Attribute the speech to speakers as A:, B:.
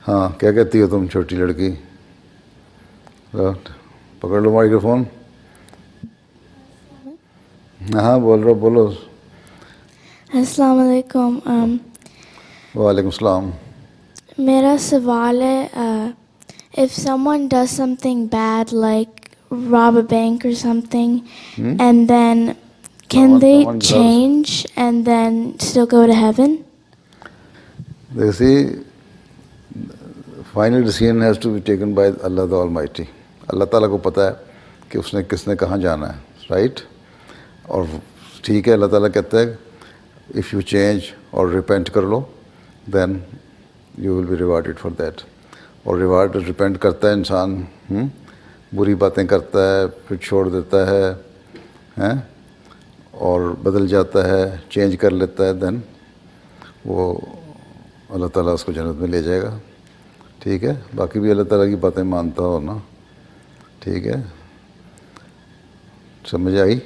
A: हाँ, क्या कहती हो तुम छोटी लड़की? लो, पकड़ लो माइक्रोफोन। हाँ, बोल रहा, बोलो।
B: अस्सलाम वालेकुम।
A: वालेकुम सलाम।
B: मेरा सवाल है, if someone does something bad like rob a bank or something, and then can they
A: someone does,
B: change and then still go to heaven?
A: they see, final decision has to be taken by Allah the almighty. Allah ताला को पता है कि उसने किसने कहाँ जाना है, राइट? और ठीक है, अल्लाह ताला कहता है इफ़ यू चेंज और रिपेंट कर लो then you will be rewarded for that. और रिवार्ड रिपेंट करता है इंसान, बुरी बातें करता है, फिर छोड़ देता है, हैं, और बदल जाता है, चेंज कर लेता है, देन वो अल्लाह ताला उसको जन्नत में ले जाएगा। ठीक है, बाकी भी अल्लाह ताला की बातें मानता हो ना। ठीक है, समझ आई?